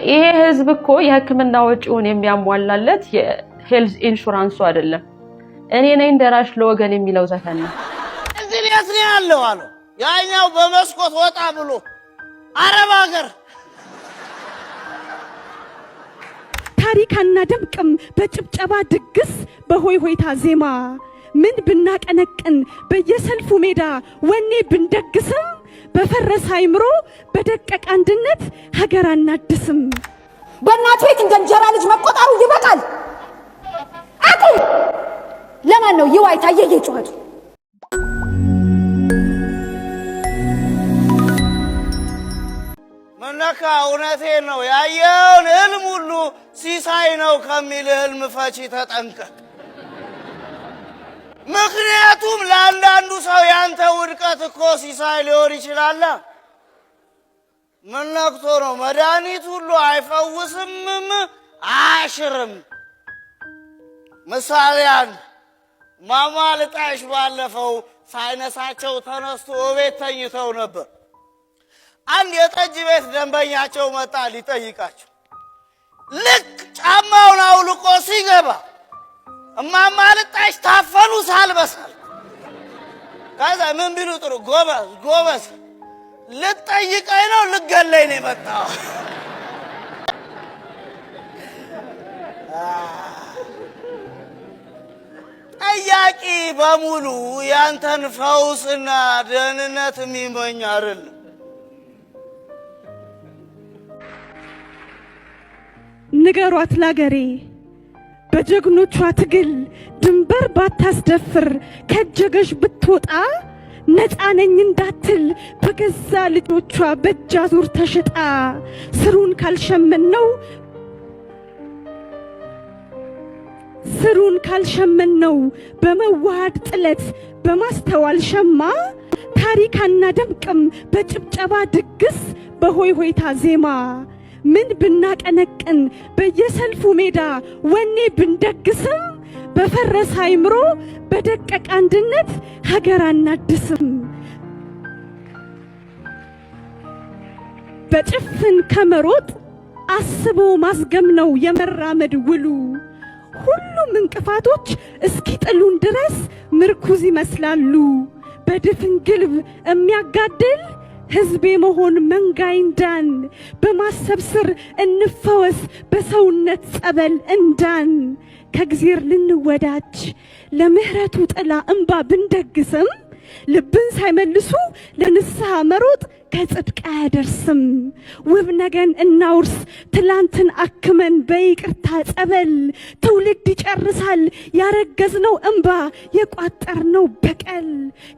ይሄ ህዝብ እኮ የህክምና ወጪውን የሚያሟላለት የሄልዝ ኢንሹራንሱ አይደለም እኔ ነኝ ደራሽ ለወገን የሚለው ዘፈን ነው እዚህ ቤት ነው ያለው አሉ ያኛው በመስኮት ወጣ ብሎ አረብ ሀገር ታሪካና ደምቅም በጭብጨባ ድግስ በሆይ ሆይታ ዜማ ምን ብናቀነቅን በየሰልፉ ሜዳ ወኔ ብንደግስም በፈረሰ አይምሮ በደቀቀ አንድነት ሀገር አናድስም በእናት ቤት እንደ እንጀራ ልጅ መቆጣሩ ይበቃል አቁም ለማን ነው ይዋይታ የየጩኸቱ መነካ እውነቴን ነው ያየውን ህልም ሁሉ ሲሳይ ነው ከሚል ህልም ፈቺ ተጠንቀቅ ምክንያቱም ለአንዳንዱ ሰው ያንተ ውድቀት እኮ ሲሳይ ሊሆን ይችላል ምን ነክቶ ነው መድኃኒት ሁሉ አይፈውስምም አያሽርም ምሳሌያን ማማ ልጣሽ ባለፈው ሳይነሳቸው ተነስቶ ቤት ተኝተው ነበር አንድ የጠጅ ቤት ደንበኛቸው መጣ ሊጠይቃቸው ልክ ጫማውን አውልቆ ሲገባ እማማ ልጣሽ ታፈኑ ሳልበሳል ከዛ ምን ቢሉ ጥሩ ጎበዝ ልጠይቀኝ ነው ልገለኝ ነው የመጣው ጠያቂ በሙሉ ያንተን ፈውስና ደህንነት የሚመኝ አይደለም ንገሯት ላገሬ በጀግኖቿ ትግል ድንበር ባታስደፍር ከጀገሽ ብትወጣ ነፃ ነኝ እንዳትል በገዛ ልጆቿ በእጃዙር ተሽጣ ስሩን ካልሸመነው በመዋሃድ ጥለት በማስተዋል ሸማ ታሪካና ደምቅም በጭብጨባ ድግስ በሆይ ሆይታ ዜማ ምን ብናቀነቅን በየሰልፉ ሜዳ ወኔ ብንደግስም በፈረሰ አይምሮ በደቀቀ አንድነት ሀገር አናድስም በጭፍን ከመሮጥ አስቦ ማስገም ነው የመራመድ ውሉ ሁሉም እንቅፋቶች እስኪጥሉን ድረስ ምርኩዝ ይመስላሉ በድፍን ግልብ የሚያጋድል ህዝቤ መሆን መንጋይ እንዳን በማሰብ ስር እንፈወስ በሰውነት ጸበል እንዳን ከግዚር ልንወዳጅ ለምህረቱ ጥላ እንባ ብንደግስም ልብን ሳይመልሱ ለንስሐ መሮጥ ከጽድቅ አያደርስም ውብ ነገን እናውርስ ትላንትን አክመን በይቅርታ ጸበል ትውልድ ይጨርሳል ያረገዝነው እንባ የቋጠርነው በቀል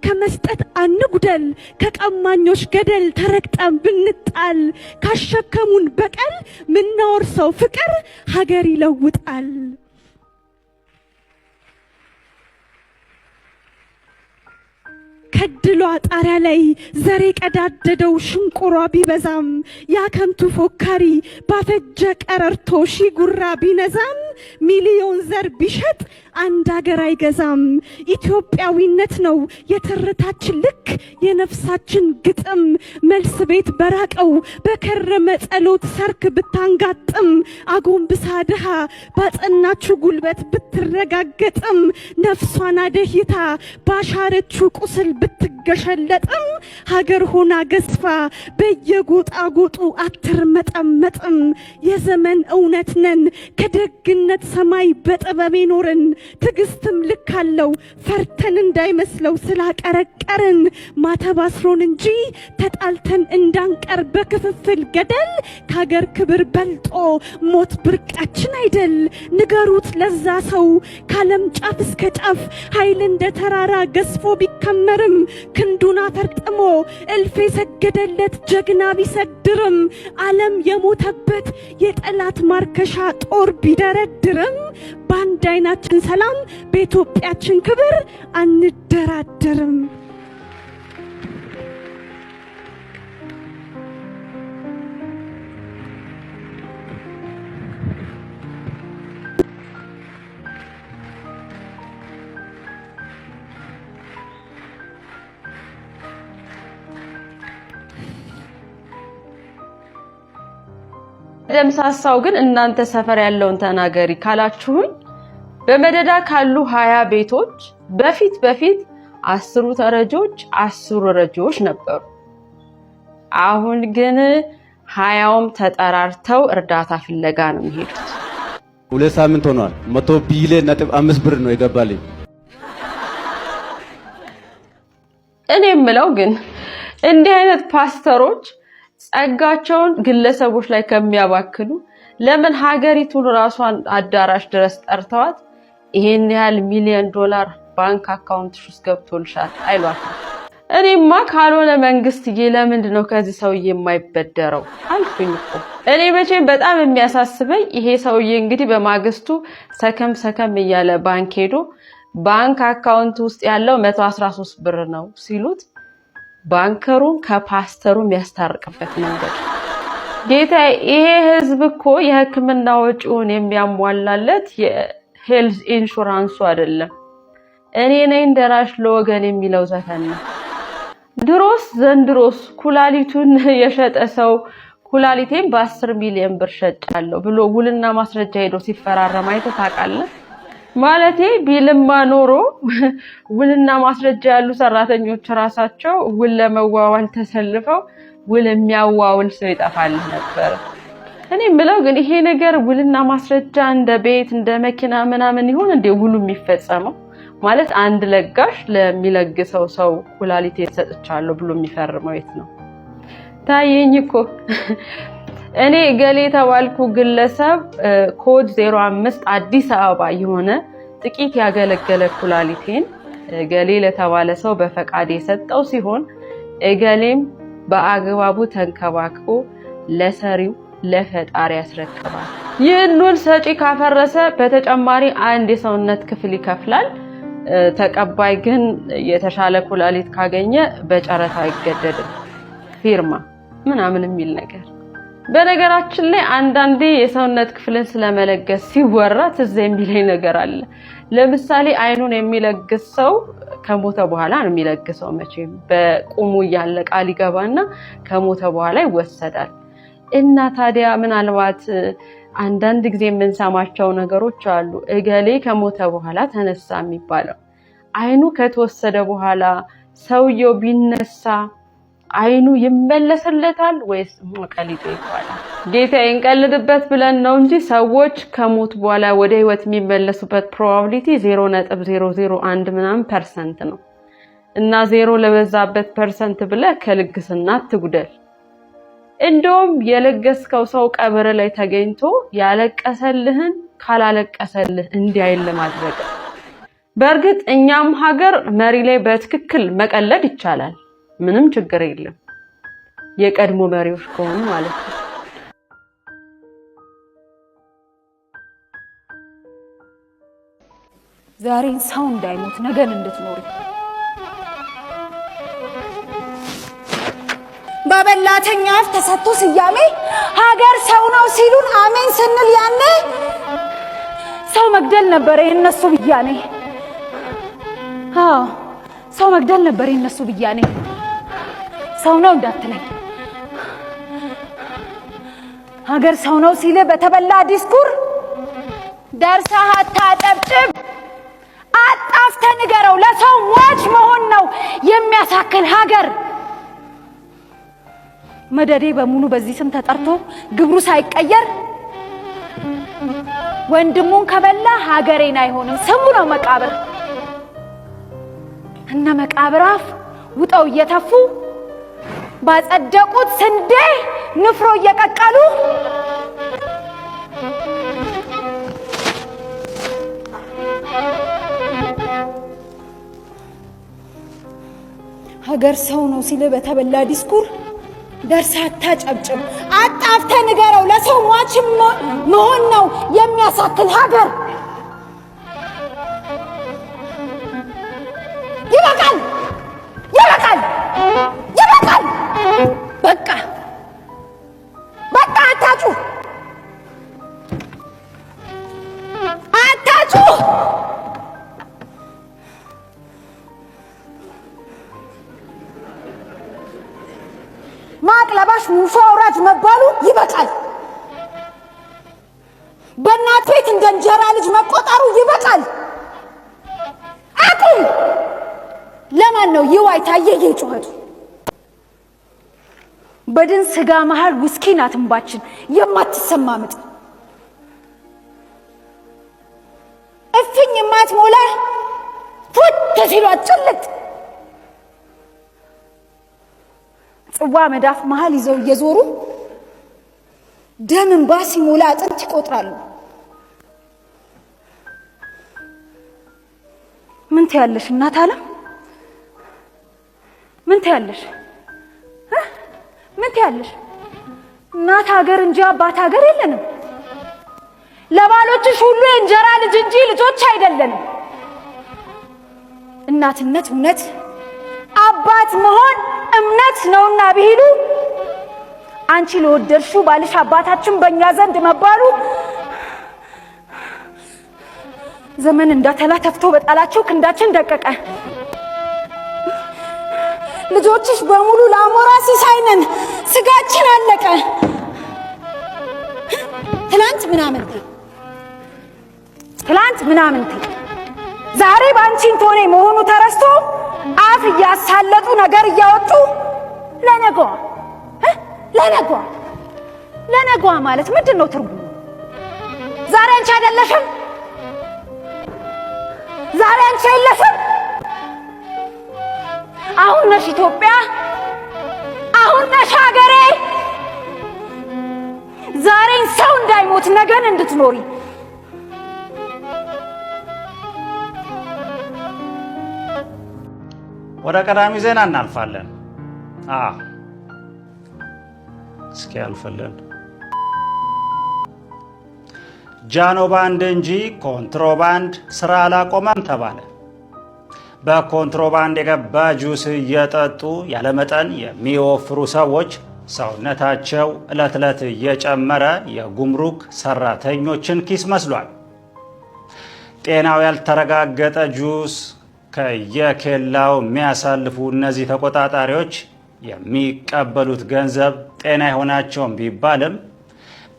ከመስጠት አንጉደል ከቀማኞች ገደል ተረግጠን ብንጣል ካሸከሙን በቀል ምናወርሰው ፍቅር ሀገር ይለውጣል ከድሏ ጣሪያ ላይ ዘሬ ቀዳደደው ሽንቁሯ ቢበዛም ያከንቱ ፎካሪ ባፈጀ ቀረርቶ ሺ ጉራ ቢነዛም ሚሊዮን ዘር ቢሸጥ አንድ ሀገር አይገዛም ኢትዮጵያዊነት ነው የትርታችን ልክ የነፍሳችን ግጥም መልስ ቤት በራቀው በከረመ ጸሎት ሰርክ ብታንጋጥም አጎንብሳ ድሃ ባጸናችሁ ጉልበት ብትረጋገጥም ነፍሷን አደህይታ ባሻረችው ቁስል ብትገሸለጥም ሀገር ሆና ገዝፋ በየጎጣጎጡ አትርመጠመጥም የዘመን እውነት ነን ከደግነት ሰማይ በጥበብ ኖርን ትግስትም ልክ አለው ፈርተን እንዳይመስለው ስላቀረቀርን ማተባስሮን እንጂ ተጣልተን እንዳንቀር በክፍፍል ገደል ከሀገር ክብር በልጦ ሞት ብርቃችን አይደል ንገሩት ለዛ ሰው ካለም ጫፍ እስከ ጫፍ ኃይል እንደ ተራራ ገዝፎ ቢከመርም ክንዱን አፈርጥሞ እልፍ የሰገደለት ጀግና ቢሰድርም ዓለም የሞተበት የጠላት ማርከሻ ጦር ቢደረድርም በአንድ አይናችን ሰላም በኢትዮጵያችን ክብር አንደራደርም ደምሳሳው ግን እናንተ ሰፈር ያለውን ተናገሪ ካላችሁኝ በመደዳ ካሉ 20 ቤቶች በፊት 10 ተረጆች 10 ረጆች ነበሩ። አሁን ግን 20ም ተጠራርተው እርዳታ ፍለጋ ነው የሚሄዱት። 2 ሳምንት ሆኗል። 100 ቢሊዮን ነጥብ 5 ብር ነው ይገባልኝ። እኔ የምለው ግን እንዲህ አይነት ፓስተሮች ጸጋቸውን ግለሰቦች ላይ ከሚያባክሉ ለምን ሀገሪቱን ራሷን አዳራሽ ድረስ ጠርተዋት ይሄን ያህል ሚሊዮን ዶላር ባንክ አካውንትሽ ውስጥ ገብቶልሻል አይሏትም? እኔማ ካልሆነ መንግስትዬ ለምንድን ነው ከዚህ ሰውዬ የማይበደረው አልኩኝ እኮ። እኔ መቼም በጣም የሚያሳስበኝ ይሄ ሰውዬ እንግዲህ በማግስቱ ሰከም እያለ ባንክ ሄዶ ባንክ አካውንት ውስጥ ያለው 113 ብር ነው ሲሉት ባንከሩን ከፓስተሩ የሚያስታርቅበት መንገድ። ጌታ ይሄ ህዝብ እኮ የህክምና ወጪውን የሚያሟላለት የሄልዝ ኢንሹራንሱ አይደለም። እኔ ነኝ ደራሽ ለወገን የሚለው ዘፈን ነው። ድሮስ ዘንድሮስ ኩላሊቱን የሸጠ ሰው ኩላሊቴን በ10 ሚሊዮን ብር ሸጫለሁ ብሎ ውልና ማስረጃ ሄዶ ሲፈራረም አይተህ ታውቃለህ? ማለቴ ቢልማ ኖሮ ውልና ማስረጃ ያሉ ሰራተኞች ራሳቸው ውል ለመዋዋል ተሰልፈው ውል የሚያዋውል ሰው ይጠፋል ነበር። እኔ ምለው ግን ይሄ ነገር ውልና ማስረጃ እንደ ቤት እንደ መኪና ምናምን ይሁን እንደ ውሉ የሚፈጸመው ማለት አንድ ለጋሽ ለሚለግሰው ሰው ኩላሊቴን ሰጥቻለሁ ብሎ የሚፈርመው የት ነው? ታየኝ እኮ እኔ ገሌ ተባልኩ ግለሰብ ኮድ 05 አዲስ አበባ የሆነ ጥቂት ያገለገለ ኩላሊቴን ገሌ ለተባለ ሰው በፈቃድ የሰጠው ሲሆን ገሌም በአግባቡ ተንከባክቦ ለሰሪው ለፈጣሪ ያስረክባል። ይህንን ሰጪ ካፈረሰ በተጨማሪ አንድ የሰውነት ክፍል ይከፍላል። ተቀባይ ግን የተሻለ ኩላሊት ካገኘ በጨረታ አይገደድም። ፊርማ ምናምን የሚል ነገር። በነገራችን ላይ አንዳንዴ የሰውነት ክፍልን ስለመለገስ ሲወራ ትዝ የሚለኝ ነገር አለ። ለምሳሌ አይኑን የሚለግስ ሰው ከሞተ በኋላ ነው የሚለግሰው። መቼም በቁሙ ያለ ቃል ይገባና ከሞተ በኋላ ይወሰዳል። እና ታዲያ ምናልባት አንዳንድ ጊዜ የምንሰማቸው ነገሮች አሉ። እገሌ ከሞተ በኋላ ተነሳ የሚባለው አይኑ ከተወሰደ በኋላ ሰውየው ቢነሳ አይኑ ይመለስለታል ወይስ ሞቀሊቶ ይባላል? ጌታዬ እንቀልድበት ብለን ነው እንጂ ሰዎች ከሞት በኋላ ወደ ህይወት የሚመለሱበት ፕሮባቢሊቲ 0.001 ምናምን % ነው። እና 0 ለበዛበት % ብለህ ከልግስና ትጉደል። እንደውም የለገስከው ሰው ቀብር ላይ ተገኝቶ ያለቀሰልህን ካላለቀሰልህ እንዲያይል ለማድረግ። በእርግጥ እኛም ሀገር መሪ ላይ በትክክል መቀለድ ይቻላል። ምንም ችግር የለም። የቀድሞ መሪዎች ከሆኑ ማለት ነው። ዛሬን ሰው እንዳይሞት ነገን እንድትኖር በበላተኛ አፍ ተሰጥቶ ስያሜ ሀገር ሰው ነው ሲሉን አሜን ስንል ያኔ ሰው መግደል ነበር የነሱ ብያኔ። ሰው መግደል ነበር የነሱ ብያኔ። ሰው ነው እንዳትለኝ ሀገር ሰው ነው ሲል በተበላ ዲስኩር ደርሰህ አታጨብጭብ፣ አጣፍተህ ንገረው ለሰው ሟች መሆን ነው የሚያሳክል ሀገር። መደዴ በሙሉ በዚህ ስም ተጠርቶ ግብሩ ሳይቀየር ወንድሙን ከበላ ሀገሬን አይሆንም ስሙ ነው መቃብር። እነ መቃብር አፍ ውጠው እየተፉ ባጸደቁት ስንዴ ንፍሮ እየቀቀሉ ሀገር ሰው ነው ሲል በተበላ ዲስኩር ደርሰህ አታጨብጭብ፣ አጣፍተህ ንገረው ለሰው ሟች መሆን ነው የሚያሳክል ሀገር። ይበቃል ይበቃል ይበቃል። በቃ በቃ አታጩ አታጩ። ማቅ ለባሽ ሙሾ አውራጅ መባሉ ይበቃል። በእናት ቤት እንደ እንጀራ ልጅ መቆጠሩ ይበቃል። አቁም። ለማን ነው ይዋይ ታየየ ጩኸቱ? በድን ስጋ መሃል ውስኪ ናት እንባችን የማትሰማ ምጥ እፍኝ የማትሞላ ፉት ሲሏት ጭልጥ ጽዋ መዳፍ መሃል ይዘው እየዞሩ ደም እንባ ሲሞላ አጥንት ይቆጥራሉ። ምን ትያለሽ እናት ዓለም? ምን ትያለሽ? ምን ትያለሽ? እናት ሀገር እንጂ አባት ሀገር የለንም። ለባሎችሽ ሁሉ የእንጀራ ልጅ እንጂ ልጆች አይደለንም። እናትነት እውነት፣ አባት መሆን እምነት ነውና ቢሉ አንቺ ለወደድሽው ባልሽ አባታችን በእኛ ዘንድ መባሉ ዘመን እንዳተላ ተፍቶ በጣላቸው ክንዳችን ደቀቀ። ልጆችሽ በሙሉ ለአሞራ ሲሳይ ነን፣ ስጋችን አለቀ። ትላንት ምናምንቴ ዛሬ ባንቺን ቶኔ መሆኑ ተረስቶ አፍ እያሳለጡ ነገር እያወጡ ለነገዋ ማለት ምንድን ነው ትርጉሙ? ዛሬ አንቺ አይደለሽም? ዛሬ አንቺ የለሽም? አሁን ነሽ ኢትዮጵያ፣ አሁን ነሽ ሀገሬ። ዛሬን ሰው እንዳይሞት ነገን እንድትኖሪ ወደ ቀዳሚ ዜና እናልፋለን። እስኪ ያልፈለን። ጃኖ ባንድ እንጂ ኮንትሮባንድ ስራ አላቆመም ተባለ። በኮንትሮባንድ የገባ ጁስ እየጠጡ ያለመጠን የሚወፍሩ ሰዎች ሰውነታቸው ዕለት ዕለት እየጨመረ የጉምሩክ ሰራተኞችን ኪስ መስሏል። ጤናው ያልተረጋገጠ ጁስ ከየኬላው የሚያሳልፉ እነዚህ ተቆጣጣሪዎች የሚቀበሉት ገንዘብ ጤና የሆናቸውም ቢባልም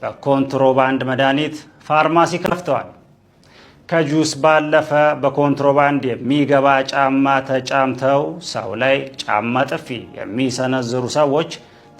በኮንትሮባንድ መድኃኒት ፋርማሲ ከፍተዋል። ከጁስ ባለፈ በኮንትሮባንድ የሚገባ ጫማ ተጫምተው ሰው ላይ ጫማ ጥፊ የሚሰነዝሩ ሰዎች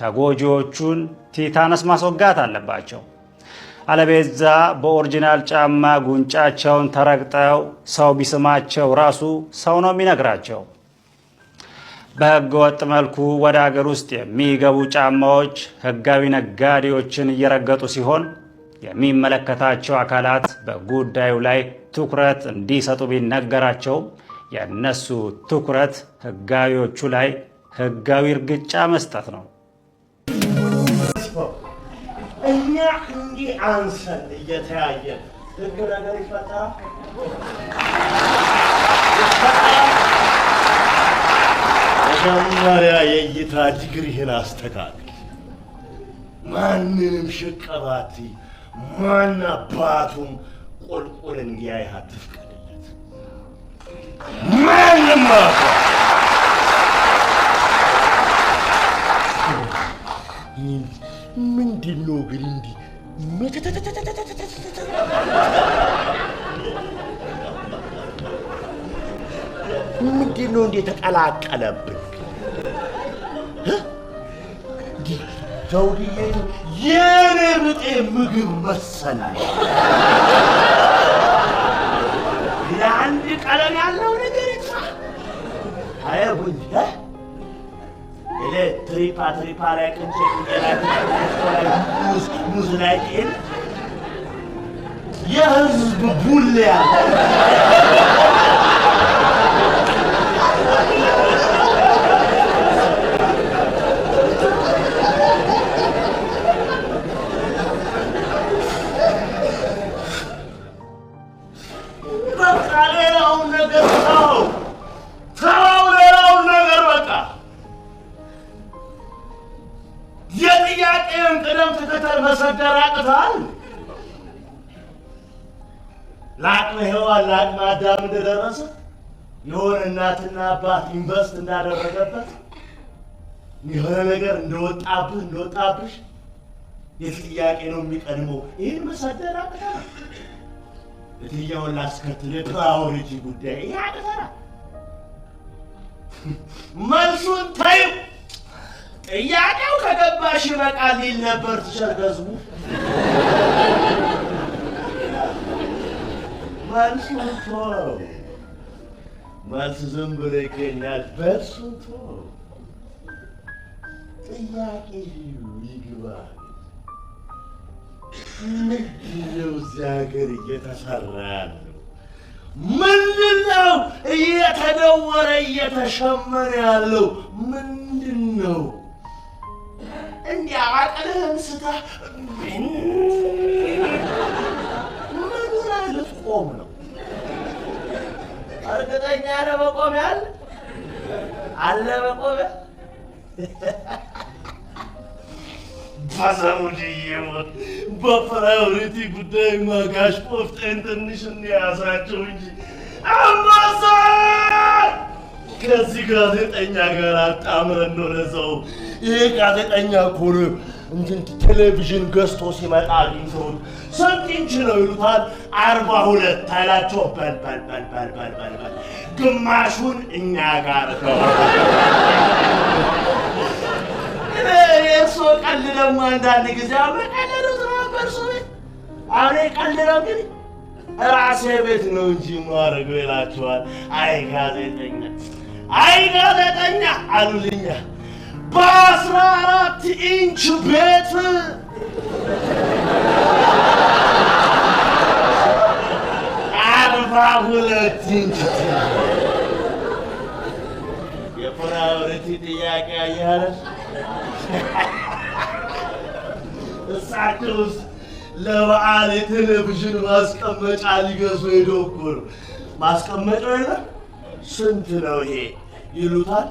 ተጎጂዎቹን ቲታነስ ማስወጋት አለባቸው። አለበዛ በኦሪጂናል ጫማ ጉንጫቸውን ተረግጠው ሰው ቢስማቸው ራሱ ሰው ነው የሚነግራቸው። በህገ ወጥ መልኩ ወደ ሀገር ውስጥ የሚገቡ ጫማዎች ህጋዊ ነጋዴዎችን እየረገጡ ሲሆን የሚመለከታቸው አካላት በጉዳዩ ላይ ትኩረት እንዲሰጡ ቢነገራቸው የነሱ ትኩረት ህጋዊዎቹ ላይ ህጋዊ እርግጫ መስጠት ነው። እኛ እንዲህ አንሰን እየተያየን ህግ ነገር ይፈጠራል። መጀመሪያ የእይታ ዲግሪህን አስተካክል። ማንንም ሽቀባት ማን አባቱም ቁልቁል እንዲያይህ አትፍቀድለት። ማንም ምንድን ነው ግን እንዲህ ምንድን ነው እንዲህ የተቀላቀለብን? ዘውድዬ የኔ ብጤ ምግብ መሰል ለአንድ ቀለም ያለው ነገር ይጥፋ። አየቡኝ ትሪፓ ላይ ቅንጭ ሙዝ ላይ ጤን የህዝብ ቡል ያለ በቃ ሌላውን ነገር ተው ሌላውን ነገር በቃ የጥያቄን ቅደም ተከተል መሰደር አቅቷል። ለአቅመ ሔዋን ለአቅመ አዳም እንደደረሰ የሆነ እናትና አባት ኢንቨስት እንዳደረገበት የሆነ ነገር እንደወጣብሽ የጥያቄ ነው የሚቀድመው። ይህን መሰደር አቅተና እትያውን ላስከትል የፕራዮሪቲ ጉዳይ ይህ አቅተና መልሱን ታዩ። ጥያቄው ከገባሽ ይበቃል ሊል ነበር ቲቸር ገዝሙ። መልሱን ተው። መልስ ዝም ብሎ ይገኛል። በሱን ተው። ጥያቄ ይግባል። ምንድነው እዚህ ሀገር እየተሰራ ያለው? ምንድነው እየተደወረ እየተሸመነ ያለው? ምንድነው? እንዲያ አቅልህን ስተህ ምኑ ላይ ልትቆም ነው? እርግጠኛ ነህ መቆሚያ አለ መቆሚያ? በዘውድዬ በፕራዮሪቲ ጉዳይ ማጋሽ ቆፍጤን ትንሽ እንያዛቸው እንጂ አንበሳ ከዚህ ጋዜጠኛ ጋር አጣምረን ነው ለዛው። ይሄ ጋዜጠኛ እኮ ነው እንትን ቴሌቪዥን ገዝቶ ሲመጣ አግኝተውት ስንት ኢንች ነው ይሉታል? 42 አይላቸው። በል ግማሹን እኛ ጋር ነው። የእርሶ ቀልድ ደግሞ አንዳንድ ጊዜ ቀልድ ነበር ሰው ቤት። አሁን ቀልድ ነው ግን ራሴ ቤት ነው እንጂ ማረገው ይላቸዋል። አይ ጋዜጠኛ አሉልኛ በ14 ኢንች ቤት 42 ኢንች የፕራዮሪቲ ጥያቄ አያለሽ። እሳቸውስ ለበዓል የቴሌቪዥን ማስቀመጫ ሊገዙ ሄደው እኮ ነው። ማስቀመጫው የለም ስንት ነው ይሄ ይሉታል።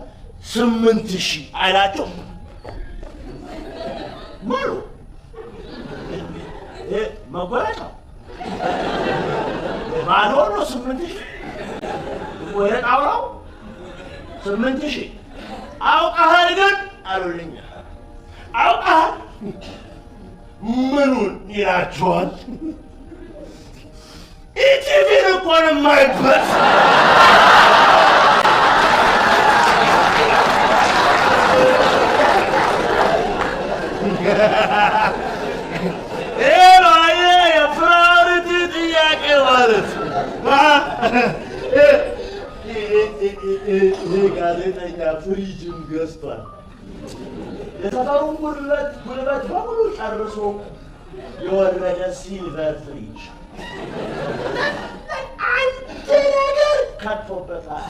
8000 አይላቸው ሙሉ መጓጫው ባዶ ነው። 8000 ወይ ጣውራው 8000 አውቀሃል ግን አሉልኝ። አውቀሃል ምኑን ይላቸዋል። ኢቲቪን እኮ ነው የማይበት። የፕራዮሪቲ ጥያቄ ማለት ይሄ ጋዜጠኛ ፍሪጅም ገዝቷል። የሰፈሩን ጉልበት በሙሉ ጨርሶ የወረደ ሲልቨር ፍሪጅ አንድ ነገር ከቶበታል።